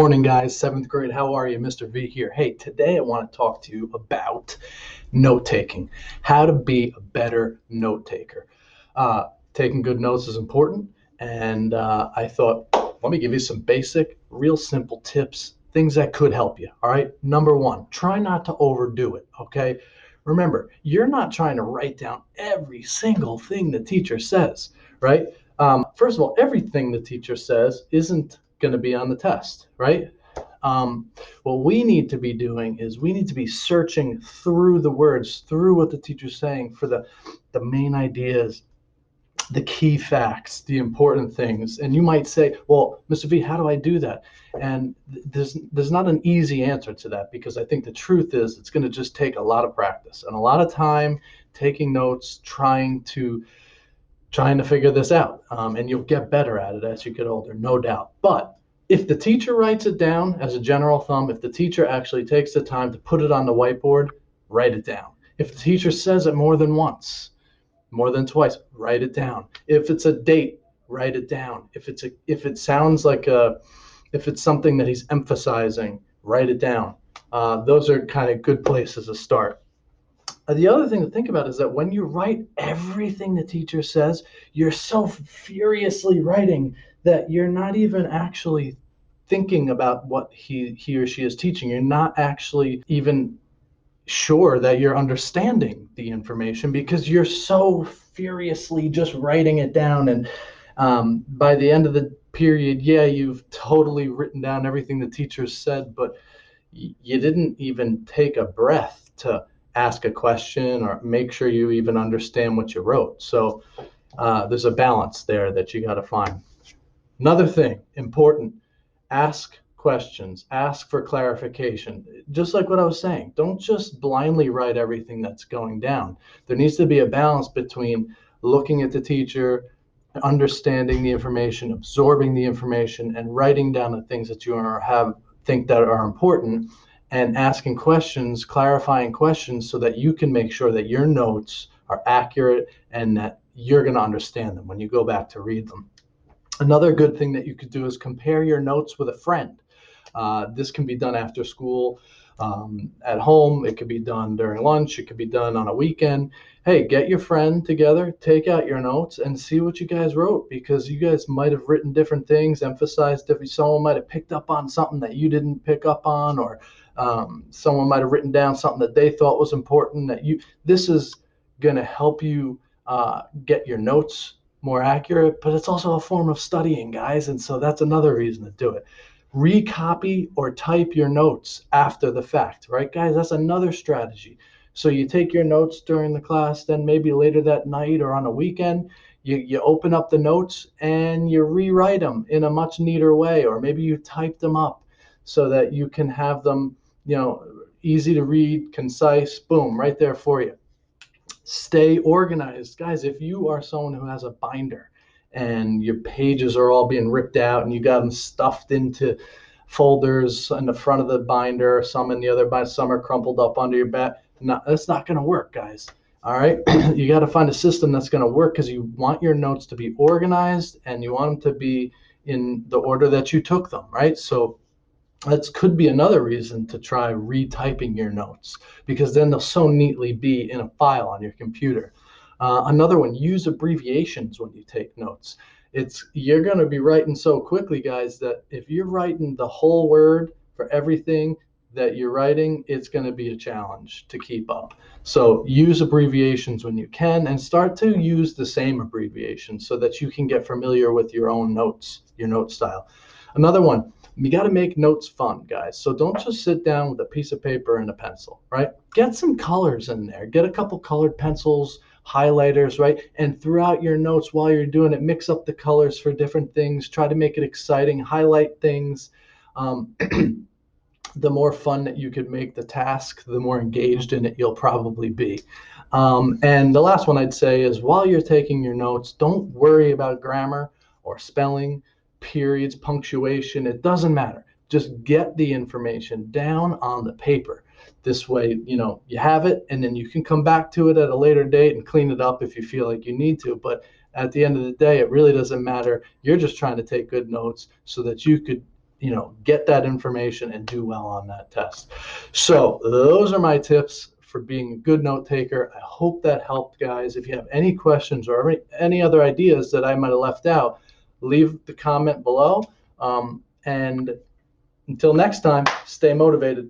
Morning, guys. Seventh grade. How are you? Mr. V here. Hey, today I want to talk to you about note taking, how to be a better note taker. Taking good notes is important, and I thought, let me give you some basic, real simple tips, things that could help you. All right. Number one, try not to overdo it. Okay. Remember, you're not trying to write down every single thing the teacher says, right? First of all, everything the teacher says isn't going to be on the test, right? What we need to be doing is we need to be searching through the words, through what the teacher's saying for the main ideas, the key facts, the important things. And you might say, well, Mr. V, how do I do that? And there's not an easy answer to that, because I think the truth is it's going to just take a lot of practice and a lot of time taking notes, trying to figure this out. And you'll get better at it as you get older, no doubt. But if the teacher writes it down, as a general thumb, if the teacher actually takes the time to put it on the whiteboard, write it down. If the teacher says it more than once, more than twice, write it down. If it's a date, write it down. If it sounds like if it's something that he's emphasizing, write it down. Those are kind of good places to start. The other thing to think about is that when you write everything the teacher says, you're so furiously writing that you're not even actually thinking about what he or she is teaching. You're not actually even sure that you're understanding the information because you're so furiously just writing it down. And by the end of the period, yeah, you've totally written down everything the teacher said, but you didn't even take a breath to ask a question or make sure you even understand what you wrote. So there's a balance there that you got to find. Another thing important, ask questions, ask for clarification. Just like what I was saying, don't just blindly write everything that's going down. There needs to be a balance between looking at the teacher, understanding the information, absorbing the information, and writing down the things that you think that are important, and asking questions, clarifying questions, so that you can make sure that your notes are accurate and that you're going to understand them when you go back to read them. Another good thing that you could do is compare your notes with a friend. This can be done after school, at home. It could be done during lunch. It could be done on a weekend. Hey, get your friend together, take out your notes, and see what you guys wrote, because you guys might have written different things, emphasized different. Someone might have picked up on something that you didn't pick up on, or someone might have written down something that they thought was important. This is going to help you get your notes more accurate, but it's also a form of studying, guys. And so that's another reason to do it. Recopy or type your notes after the fact, right, guys? That's another strategy. So you take your notes during the class, then maybe later that night or on a weekend, you open up the notes and you rewrite them in a much neater way, or maybe you type them up so that you can have them, easy to read, concise, boom, right there for you. Stay organized, guys. If you are someone who has a binder and your pages are all being ripped out and you got them stuffed into folders in the front of the binder, some in the other binder, some are crumpled up under your back, no, that's not going to work, guys. All right. You got to find a system that's going to work, because you want your notes to be organized and you want them to be in the order that you took them, right? So that could be another reason to try retyping your notes, because then they'll so neatly be in a file on your computer. Another one, use abbreviations when you take notes. You're going to be writing so quickly, guys, that if you're writing the whole word for everything that you're writing, it's going to be a challenge to keep up. So use abbreviations when you can, and start to use the same abbreviations so that you can get familiar with your own notes, your note style. Another one, you got to make notes fun, guys. So don't just sit down with a piece of paper and a pencil, right? Get some colors in there. Get a couple colored pencils, highlighters, right? And throughout your notes while you're doing it, mix up the colors for different things. Try to make it exciting. Highlight things. The more fun that you could make the task, the more engaged in it you'll probably be. And the last one I'd say is, while you're taking your notes, don't worry about grammar or spelling, periods, punctuation. It doesn't matter. Just get the information down on the paper. This way, you have it, and then you can come back to it at a later date and clean it up if you feel like you need to. But at the end of the day, it really doesn't matter. You're just trying to take good notes so that you could get that information and do well on that test. So those are my tips for being a good note taker. I hope that helped, guys. If you have any questions or any other ideas that I might have left out, leave the comment below. And until next time, stay motivated.